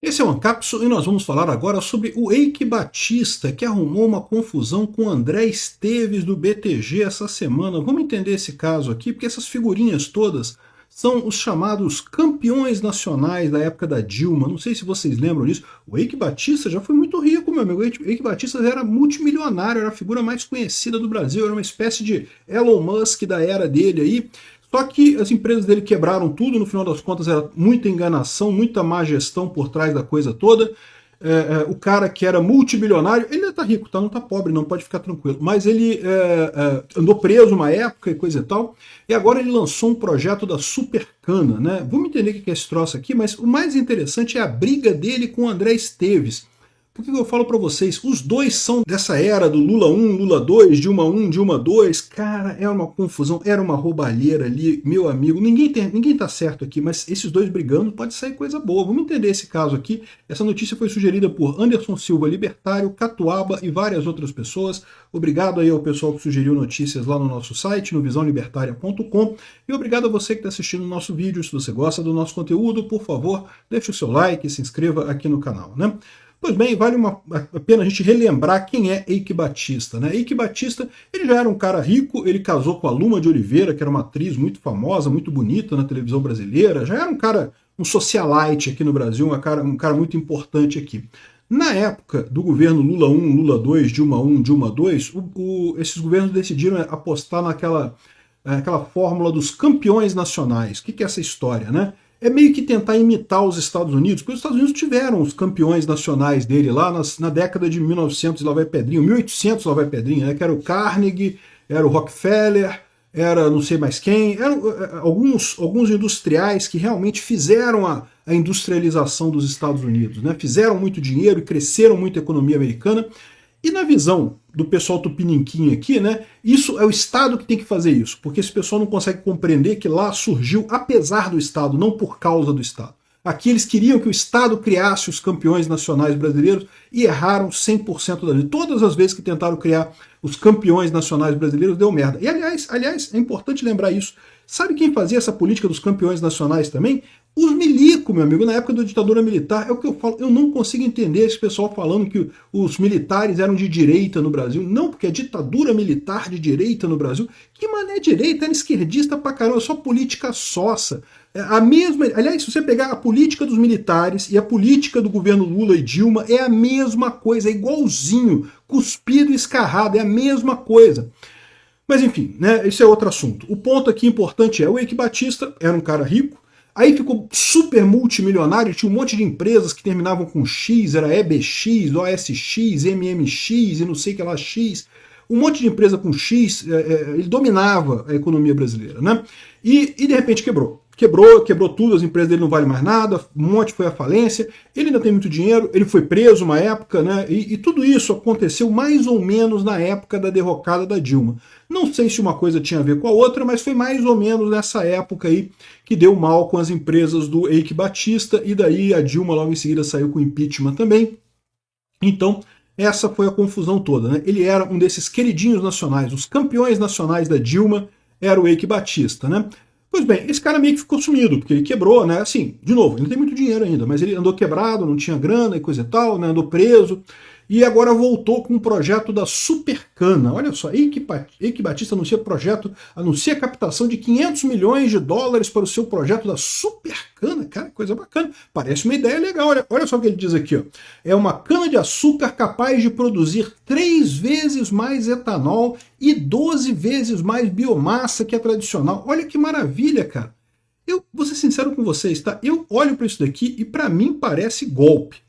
Esse é o Ancapso e nós vamos falar agora sobre o Eike Batista, que arrumou uma confusão com o André Esteves do BTG essa semana. Vamos entender esse caso aqui, porque essas figurinhas todas são os chamados campeões nacionais da época da Dilma. Não sei se vocês lembram disso. O Eike Batista já foi muito rico, meu amigo. O Eike Batista era multimilionário, era a figura mais conhecida do Brasil, era uma espécie de Elon Musk da era dele aí. Só que as empresas dele quebraram tudo, no final das contas era muita enganação, muita má gestão por trás da coisa toda. O cara que era multibilionário, ele ainda tá rico, tá? Não tá pobre, não, pode ficar tranquilo. Mas ele andou preso uma época e coisa e tal, e agora ele lançou um projeto da Supercana, né? Vamos entender o que é esse troço aqui, mas o mais interessante é a briga dele com o André Esteves. Por que eu falo para vocês? Os dois são dessa era do Lula 1, Lula 2, Dilma 1, Dilma 2. Cara, era uma confusão, era uma roubalheira ali, meu amigo. Ninguém tá certo aqui, mas esses dois brigando pode sair coisa boa. Vamos entender esse caso aqui. Essa notícia foi sugerida por Anderson Silva Libertário, Catuaba e várias outras pessoas. Obrigado aí ao pessoal que sugeriu notícias lá no nosso site, no visãolibertaria.com. E obrigado a você que está assistindo o nosso vídeo. Se você gosta do nosso conteúdo, por favor, deixe o seu like e se inscreva aqui no canal, né? Pois bem, vale a pena a gente relembrar quem é Eike Batista, né? Eike Batista, ele já era um cara rico, ele casou com a Luma de Oliveira, que era uma atriz muito famosa, muito bonita na televisão brasileira, já era um cara, um socialite aqui no Brasil, um cara muito importante aqui. Na época do governo Lula 1, Lula 2, Dilma 1, Dilma 2, esses governos decidiram apostar aquela fórmula dos campeões nacionais. O que é essa história, né? É meio que tentar imitar os Estados Unidos, porque os Estados Unidos tiveram os campeões nacionais dele lá na década de 1900, lá vai Pedrinho, 1800 lá vai Pedrinho, né, que era o Carnegie, era o Rockefeller, era não sei mais quem, eram alguns industriais que realmente fizeram a industrialização dos Estados Unidos, né, fizeram muito dinheiro e cresceram muito a economia americana. E na visão do pessoal tupiniquim aqui, né, isso é o Estado que tem que fazer isso, porque esse pessoal não consegue compreender que lá surgiu apesar do Estado, não por causa do Estado. Aqui eles queriam que o Estado criasse os campeões nacionais brasileiros e erraram 100% das vezes. Todas as vezes que tentaram criar os campeões nacionais brasileiros deu merda. E aliás, é importante lembrar isso. Sabe quem fazia essa política dos campeões nacionais também? Os milico, meu amigo, na época da ditadura militar, é o que eu falo, eu não consigo entender esse pessoal falando que os militares eram de direita no Brasil. Não, porque a ditadura militar de direita no Brasil, que mané direita, era esquerdista pra caramba, só política sossa. A mesma, aliás, se você pegar a política dos militares e a política do governo Lula e Dilma, é a mesma coisa, é igualzinho, cuspido e escarrado, é a mesma coisa. Mas enfim, né, esse é outro assunto. O ponto aqui importante é, o Eike Batista era um cara rico, aí ficou super multimilionário, tinha um monte de empresas que terminavam com X, era EBX, OSX, MMX e não sei o que lá, X. Um monte de empresa com X, ele dominava a economia brasileira, né? E de repente quebrou. Quebrou tudo, as empresas dele não valem mais nada, um monte foi à falência, ele ainda tem muito dinheiro, ele foi preso uma época, né? E tudo isso aconteceu mais ou menos na época da derrocada da Dilma. Não sei se uma coisa tinha a ver com a outra, mas foi mais ou menos nessa época aí que deu mal com as empresas do Eike Batista, e daí a Dilma logo em seguida saiu com impeachment também. Então, essa foi a confusão toda, né? Ele era um desses queridinhos nacionais, os campeões nacionais da Dilma, era o Eike Batista, né? Pois bem, esse cara meio que ficou sumido, porque ele quebrou, né? Assim, de novo, ele não tem muito dinheiro ainda, mas ele andou quebrado, não tinha grana e coisa e tal, né? Andou preso, e agora voltou com um projeto da Supercana. Olha só, Eike Batista anuncia a captação de 500 milhões de dólares para o seu projeto da Supercana. Cara, coisa bacana. Parece uma ideia legal. Olha só o que ele diz aqui. Ó. É uma cana-de-açúcar capaz de produzir 3 vezes mais etanol e 12 vezes mais biomassa que a tradicional. Olha que maravilha, cara. Eu vou ser sincero com vocês, tá? Eu olho para isso daqui e para mim parece golpe.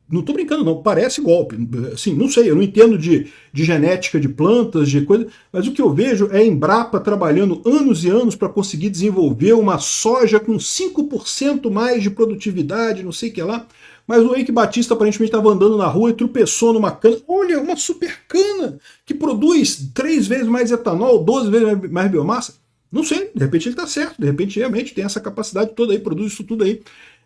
Não estou brincando não, parece golpe. Assim, não sei, eu não entendo de genética de plantas, de coisa, mas o que eu vejo é a Embrapa trabalhando anos e anos para conseguir desenvolver uma soja com 5% mais de produtividade, não sei o que lá. Mas o Eike Batista aparentemente estava andando na rua e tropeçou numa cana. Olha, uma super cana que produz 3 vezes mais etanol, 12 vezes mais biomassa. Não sei, de repente ele está certo, de repente realmente tem essa capacidade toda aí, produz isso tudo aí.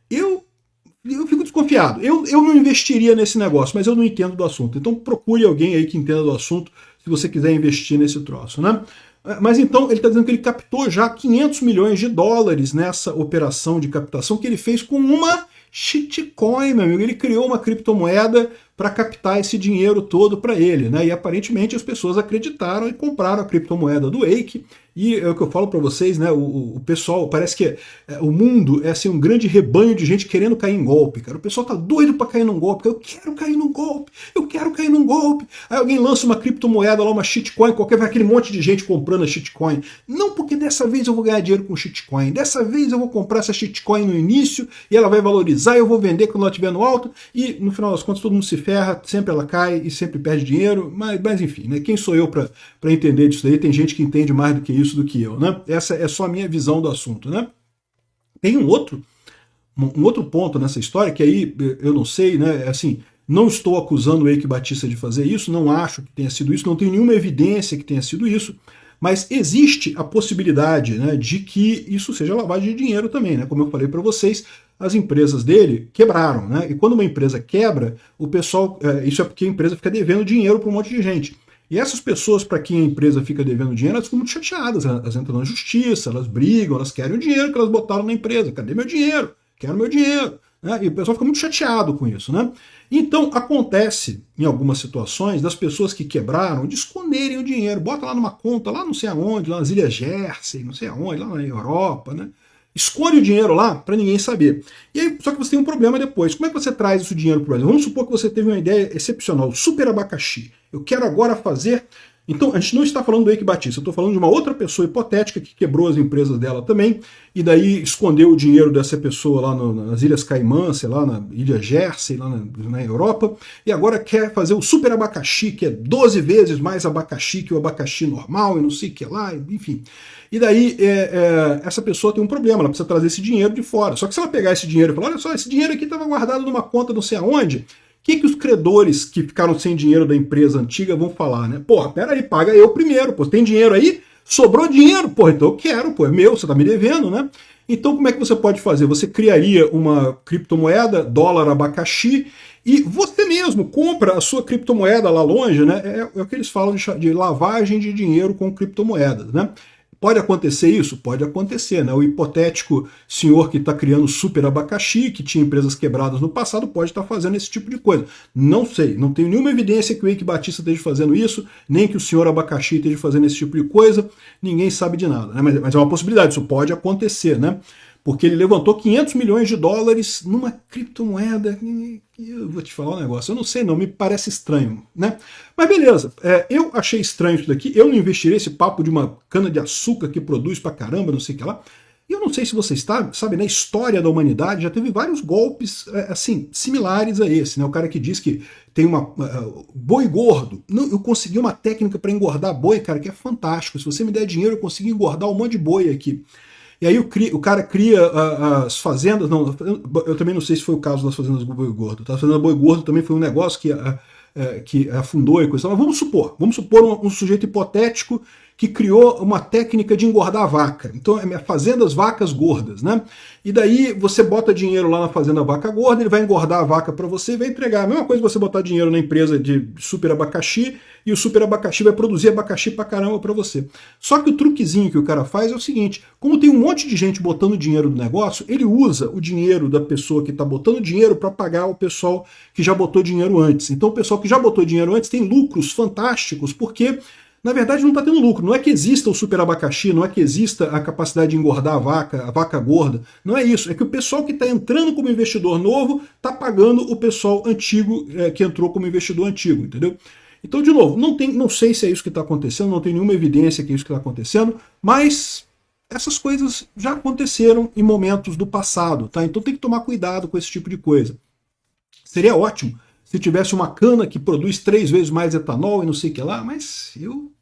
Eu fico desconfiado. Eu não investiria nesse negócio, mas eu não entendo do assunto. Então procure alguém aí que entenda do assunto se você quiser investir nesse troço, né? Mas então ele está dizendo que ele captou já 500 milhões de dólares nessa operação de captação que ele fez com uma Shitcoin, meu amigo. Ele criou uma criptomoeda para captar esse dinheiro todo para ele, né? E aparentemente as pessoas acreditaram e compraram a criptomoeda do Wake. E é o que eu falo para vocês, né? O pessoal, parece que o mundo é assim, um grande rebanho de gente querendo cair em golpe, cara. O pessoal tá doido para cair num golpe. Eu quero cair num golpe, eu quero cair num golpe. Aí alguém lança uma criptomoeda lá, uma shitcoin, vai aquele monte de gente comprando a shitcoin. Não, porque dessa vez eu vou ganhar dinheiro com shitcoin. Dessa vez eu vou comprar essa shitcoin no início e ela vai valorizar e eu vou vender quando ela estiver no alto. E no final das contas todo mundo se ferra, sempre ela cai e sempre perde dinheiro. Mas enfim, né? Quem sou eu para entender disso daí? Tem gente que entende mais do que isso do que eu, né? Essa é só a minha visão do assunto, né? Tem um outro ponto nessa história que aí eu não sei, né? Assim, não estou acusando o Eike Batista de fazer isso, não acho que tenha sido isso, não tenho nenhuma evidência que tenha sido isso, mas existe a possibilidade, né, de que isso seja lavagem de dinheiro também, né? Como eu falei para vocês, as empresas dele quebraram, né? E quando uma empresa quebra, o pessoal, isso é porque a empresa fica devendo dinheiro para um monte de gente. E essas pessoas para quem a empresa fica devendo dinheiro, elas ficam muito chateadas, elas entram na justiça, elas brigam, elas querem o dinheiro que elas botaram na empresa. Cadê meu dinheiro? Quero meu dinheiro. Né? E o pessoal fica muito chateado com isso, né? Então acontece, em algumas situações, das pessoas que quebraram de esconderem o dinheiro, bota lá numa conta, lá não sei aonde, lá nas Ilhas Jersey, não sei aonde, lá na Europa, né? Esconde o dinheiro lá para ninguém saber. E aí, só que você tem um problema depois. Como é que você traz esse dinheiro para o Brasil? Vamos supor que você teve uma ideia excepcional, super abacaxi. Eu quero agora fazer. Então, a gente não está falando do Eike Batista, eu estou falando de uma outra pessoa hipotética que quebrou as empresas dela também, e daí escondeu o dinheiro dessa pessoa lá nas Ilhas Caimã, sei lá, na Ilha Jersey, lá na Europa, e agora quer fazer o super abacaxi, que é 12 vezes mais abacaxi que o abacaxi normal, e não sei o que lá, enfim. E daí essa pessoa tem um problema, ela precisa trazer esse dinheiro de fora. Só que se ela pegar esse dinheiro e falar, olha só, esse dinheiro aqui estava guardado numa conta não sei aonde, o que os credores que ficaram sem dinheiro da empresa antiga vão falar, né? Porra, peraí, paga eu primeiro, pô, tem dinheiro aí? Sobrou dinheiro, pô, então eu quero, pô, é meu, você tá me devendo, né? Então como é que você pode fazer? Você criaria uma criptomoeda, dólar abacaxi, e você mesmo compra a sua criptomoeda lá longe, né? É o que eles falam de lavagem de dinheiro com criptomoedas, né? Pode acontecer isso? Pode acontecer, né? O hipotético senhor que está criando super abacaxi, que tinha empresas quebradas no passado, pode estar fazendo esse tipo de coisa. Não sei, não tenho nenhuma evidência que o Eike Batista esteja fazendo isso, nem que o senhor abacaxi esteja fazendo esse tipo de coisa, ninguém sabe de nada, né? Mas é uma possibilidade, isso pode acontecer, né? Porque ele levantou 500 milhões de dólares numa criptomoeda. Eu vou te falar um negócio, eu não sei não, me parece estranho, né? Mas beleza, eu achei estranho isso daqui, eu não investiria esse papo de uma cana-de-açúcar que produz pra caramba, não sei o que lá. E eu não sei se vocês sabem, na história da humanidade já teve vários golpes, assim, similares a esse, né? O cara que diz que tem boi gordo. Não, eu consegui uma técnica para engordar boi, cara, que é fantástico. Se você me der dinheiro, eu consigo engordar um monte de boi aqui. E aí o cara cria as fazendas, não, eu também não sei se foi o caso das fazendas do boi gordo, tá? A fazenda do boi gordo também foi um negócio que afundou e coisa. Mas vamos supor um sujeito hipotético que criou uma técnica de engordar a vaca. Então é fazendas vacas gordas, né? E daí você bota dinheiro lá na fazenda vaca gorda, ele vai engordar a vaca para você e vai entregar. A mesma coisa você botar dinheiro na empresa de super abacaxi e o super abacaxi vai produzir abacaxi pra caramba para você. Só que o truquezinho que o cara faz é o seguinte, como tem um monte de gente botando dinheiro no negócio, ele usa o dinheiro da pessoa que está botando dinheiro para pagar o pessoal que já botou dinheiro antes. Então o pessoal que já botou dinheiro antes tem lucros fantásticos, porque na verdade não está tendo lucro. Não é que exista o super abacaxi, não é que exista a capacidade de engordar a vaca gorda. Não é isso. É que o pessoal que está entrando como investidor novo está pagando o pessoal antigo que entrou como investidor antigo, entendeu? Então, de novo, não sei se é isso que está acontecendo, não tem nenhuma evidência que é isso que está acontecendo, mas essas coisas já aconteceram em momentos do passado, tá? Então tem que tomar cuidado com esse tipo de coisa. Seria ótimo se tivesse uma cana que produz 3 vezes mais etanol e não sei o que lá, mas eu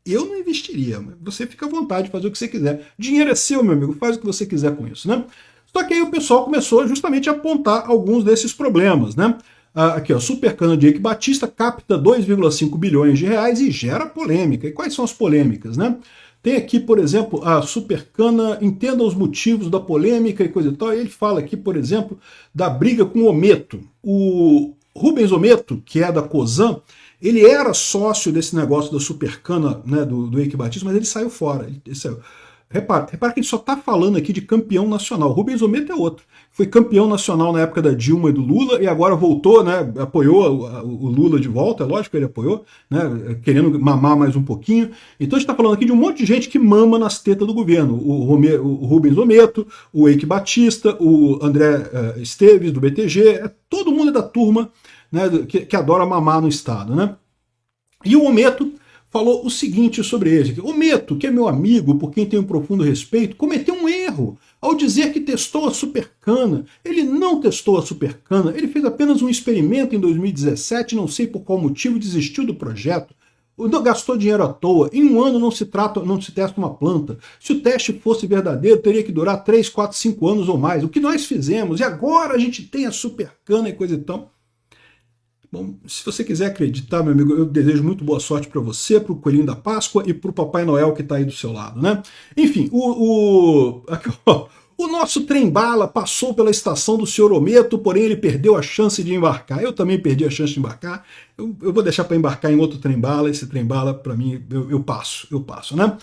não investiria. Você fica à vontade de fazer o que você quiser. Dinheiro é seu, meu amigo, faz o que você quiser com isso, né? Só que aí o pessoal começou justamente a apontar alguns desses problemas, né? Aqui, ó, super cana de Eike Batista capta 2,5 bilhões de reais e gera polêmica. E quais são as polêmicas, né? Tem aqui, por exemplo, a Supercana entenda os motivos da polêmica e coisa e tal. E ele fala aqui, por exemplo, da briga com o Ometo. O Rubens Ometo, que é da Cosan, ele era sócio desse negócio da Supercana, né, do Eike Batista, mas ele saiu fora. Ele saiu. repara que a gente só está falando aqui de campeão nacional. O Rubens Ometo é outro. Foi campeão nacional na época da Dilma e do Lula e agora voltou, né, apoiou o Lula de volta, é lógico que ele apoiou, né, querendo mamar mais um pouquinho. Então a gente está falando aqui de um monte de gente que mama nas tetas do governo. O Rubens Ometo, o Eike Batista, o André Esteves, do BTG, todo mundo é da turma, né, que adora mamar no Estado. Né? E o Ometo falou o seguinte sobre ele. O Ometo, que é meu amigo, por quem tenho um profundo respeito, cometeu um erro ao dizer que testou a Supercana. Ele não testou a Supercana, ele fez apenas um experimento em 2017, não sei por qual motivo, desistiu do projeto. Gastou dinheiro à toa. Em um ano não se testa uma planta. Se o teste fosse verdadeiro, teria que durar 3, 4, 5 anos ou mais. O que nós fizemos, e agora a gente tem a Supercana e coisa e tal. Bom, se você quiser acreditar, meu amigo, eu desejo muito boa sorte para você, para o Coelhinho da Páscoa e para o Papai Noel que está aí do seu lado, né? Enfim, aqui, ó, o nosso trem-bala passou pela estação do Sr. Ometo, porém ele perdeu a chance de embarcar. Eu também perdi a chance de embarcar. Eu vou deixar para embarcar em outro trem-bala. Esse trem-bala, para mim, eu passo, né?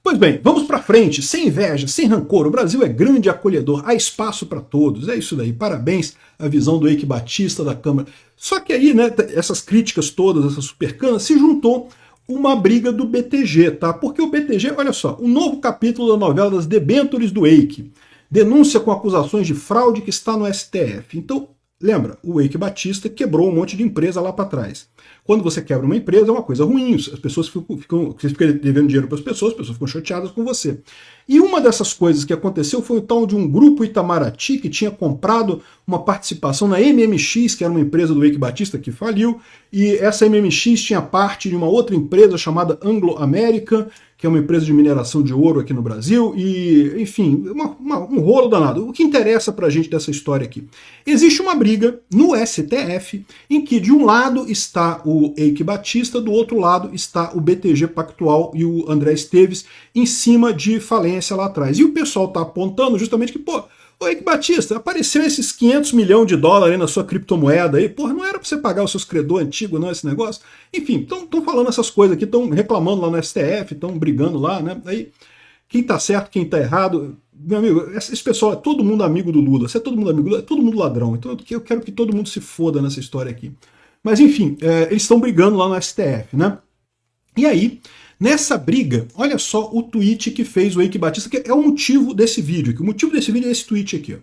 Pois bem, vamos para frente, sem inveja, sem rancor. O Brasil é grande e acolhedor, há espaço para todos. É isso daí, parabéns à visão do Eike Batista da Câmara. Só que aí, né, essas críticas todas, essa Supercana, se juntou uma briga do BTG, tá? Porque o BTG, olha só, um novo capítulo da novela das debêntures do Eike. Denúncia com acusações de fraude que está no STF. Então, lembra, o Eike Batista quebrou um monte de empresa lá para trás. Quando você quebra uma empresa é uma coisa ruim, as pessoas você fica devendo dinheiro para as pessoas ficam chateadas com você. E uma dessas coisas que aconteceu foi o tal de um grupo Itamaraty que tinha comprado uma participação na MMX, que era uma empresa do Eike Batista que faliu, e essa MMX tinha parte de uma outra empresa chamada Anglo American, que é uma empresa de mineração de ouro aqui no Brasil, e, enfim, um rolo danado. O que interessa pra gente dessa história aqui? Existe uma briga no STF, em que de um lado está o Eike Batista, do outro lado está o BTG Pactual e o André Esteves, em cima de falência lá atrás. E o pessoal tá apontando justamente que, pô, ô Eike Batista, apareceu esses 500 milhões de dólares aí na sua criptomoeda aí, porra, não era pra você pagar os seus credor antigos não, esse negócio? Enfim, estão falando essas coisas aqui, estão reclamando lá no STF, estão brigando lá, né? Aí, quem tá certo, quem tá errado, meu amigo, esse pessoal é todo mundo amigo do Lula, se é todo mundo amigo do Lula, é todo mundo ladrão, então eu quero que todo mundo se foda nessa história aqui. Mas enfim, eles estão brigando lá no STF, né? E aí, nessa briga, olha só o tweet que fez o Eike Batista, que é o motivo desse vídeo. O motivo desse vídeo é esse tweet aqui. Ó.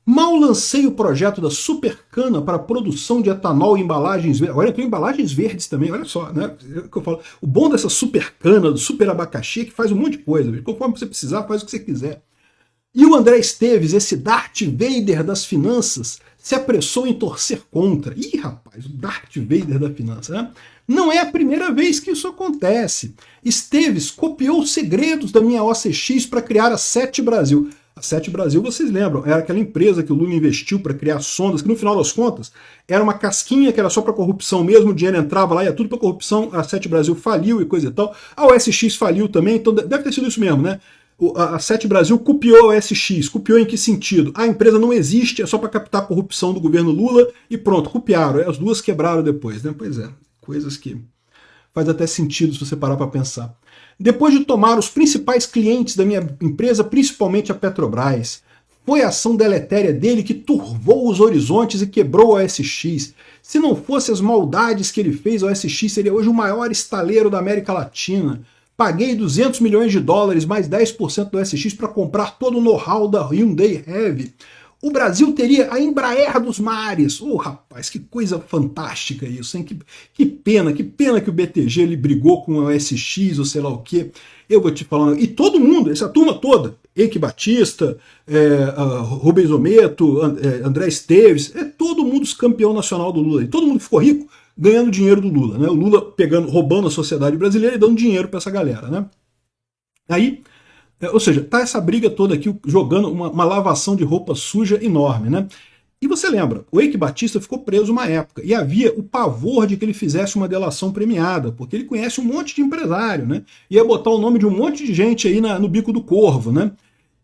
Mal lancei o projeto da Supercana para a produção de etanol em embalagens verdes. Agora tem embalagens verdes também, olha só, né? É o que eu falo. O bom dessa Supercana, do super abacaxi, é que faz um monte de coisa. Conforme você precisar, faz o que você quiser. E o André Esteves, esse Darth Vader das finanças, se apressou em torcer contra. Ih, rapaz, o Darth Vader da finança, né? Não é a primeira vez que isso acontece. Esteves copiou os segredos da minha OCX para criar a Sete Brasil. A Sete Brasil, vocês lembram, era aquela empresa que o Lula investiu para criar sondas, que no final das contas era uma casquinha que era só para corrupção mesmo, o dinheiro entrava lá e ia tudo para corrupção, a Sete Brasil faliu e coisa e tal. A OSX faliu também, então deve ter sido isso mesmo, né? A Sete Brasil copiou a OSX. Copiou em que sentido? A empresa não existe, é só para captar a corrupção do governo Lula e pronto, copiaram. As duas quebraram depois, né? Pois é, coisas que faz até sentido se você parar para pensar. Depois de tomar os principais clientes da minha empresa, principalmente a Petrobras, foi a ação deletéria dele que turvou os horizontes e quebrou a OSX. Se não fosse as maldades que ele fez, a OSX seria hoje o maior estaleiro da América Latina. Paguei 200 milhões de dólares mais 10% do OSX para comprar todo o know-how da Hyundai Heavy. O Brasil teria a Embraer dos mares. Oh, rapaz, que coisa fantástica isso, hein? Que pena que o BTG ele brigou com a OSX ou sei lá o quê. Eu vou te falar. E todo mundo, essa turma toda, Eike Batista, Rubens Ometo, André Esteves, todo mundo campeão nacional do Lula. E todo mundo ficou rico ganhando dinheiro do Lula, né? O Lula roubando a sociedade brasileira e dando dinheiro para essa galera, né? Aí, ou seja, tá essa briga toda aqui jogando uma lavação de roupa suja enorme, né? E você lembra, o Eike Batista ficou preso uma época e havia o pavor de que ele fizesse uma delação premiada, porque ele conhece um monte de empresário, né? Ia botar o nome de um monte de gente aí no bico do corvo, né?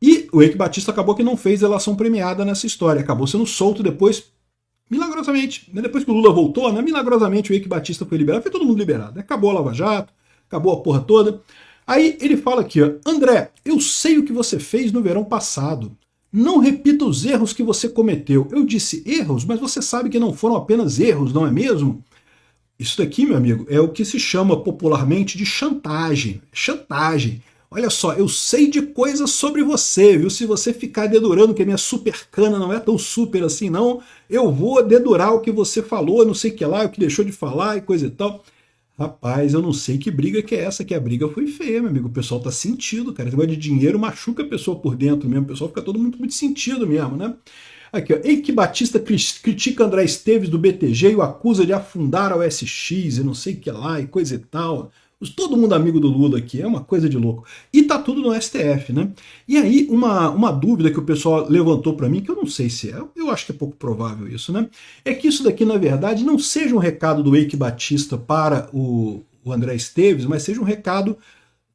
E o Eike Batista acabou que não fez delação premiada nessa história, acabou sendo solto depois, milagrosamente, né? Depois que o Lula voltou, né? Milagrosamente o Eike Batista foi liberado, foi todo mundo liberado, né? Acabou a Lava Jato, acabou a porra toda. Aí ele fala aqui, ó, André, eu sei o que você fez no verão passado. Não repita os erros que você cometeu. Eu disse erros, mas você sabe que não foram apenas erros, não é mesmo? Isso daqui, meu amigo, é o que se chama popularmente de chantagem. Chantagem. Olha só, eu sei de coisas sobre você, viu? Se você ficar dedurando que a minha super cana não é tão super assim, não, eu vou dedurar o que você falou, não sei o que lá, o que deixou de falar e coisa e tal. Rapaz, eu não sei que briga que é essa, que a briga foi feia, meu amigo. O pessoal tá sentido, cara. Esse negócio de dinheiro machuca a pessoa por dentro mesmo. O pessoal fica todo muito sentido mesmo, né? Aqui, ó. Eike Batista critica André Esteves do BTG e o acusa de afundar a OSX e não sei o que lá e coisa e tal. Todo mundo amigo do Lula aqui, é uma coisa de louco. E tá tudo no STF, né? E aí, uma dúvida que o pessoal levantou para mim, que eu não sei se é, eu acho que é pouco provável isso, né? É que isso daqui, na verdade, não seja um recado do Eike Batista para o André Esteves, mas seja um recado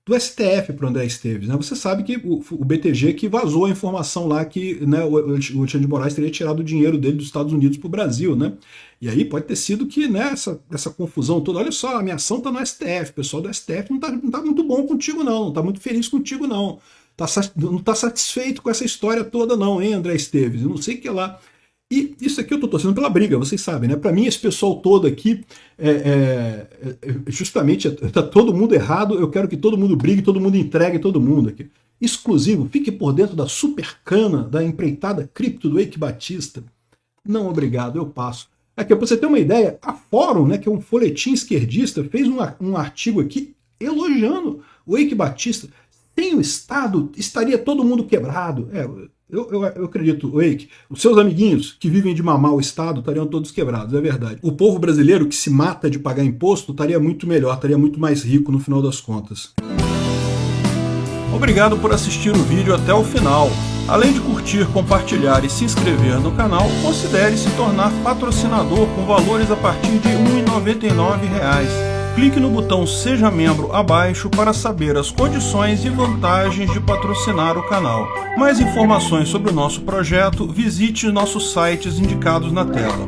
do STF para o André Esteves. Né? Você sabe que o BTG que vazou a informação lá que, né, o Alexandre de Moraes teria tirado o dinheiro dele dos Estados Unidos para o Brasil. Né? E aí pode ter sido que, né, essa confusão toda, olha só, a minha ação está no STF, o pessoal do STF não tá muito bom contigo não está muito feliz contigo não está satisfeito com essa história toda não, hein, André Esteves? Eu não sei o que lá. E isso aqui eu estou torcendo pela briga, vocês sabem, né? Para mim, esse pessoal todo aqui, justamente, está todo mundo errado, eu quero que todo mundo brigue, todo mundo entregue todo mundo aqui. Exclusivo, fique por dentro da super cana, da empreitada cripto do Eike Batista. Não, obrigado, eu passo. Aqui, para você ter uma ideia, a Fórum, né, que é um folhetim esquerdista, fez um artigo aqui elogiando o Eike Batista. Sem o Estado, estaria todo mundo quebrado. Eu acredito, Eike, os seus amiguinhos que vivem de mamar o Estado estariam todos quebrados, é verdade. O povo brasileiro que se mata de pagar imposto estaria muito melhor, estaria muito mais rico no final das contas. Obrigado por assistir o vídeo até o final. Além de curtir, compartilhar e se inscrever no canal, considere se tornar patrocinador com valores a partir de R$ 1,99. Clique no botão Seja Membro abaixo para saber as condições e vantagens de patrocinar o canal. Mais informações sobre o nosso projeto, visite nossos sites indicados na tela.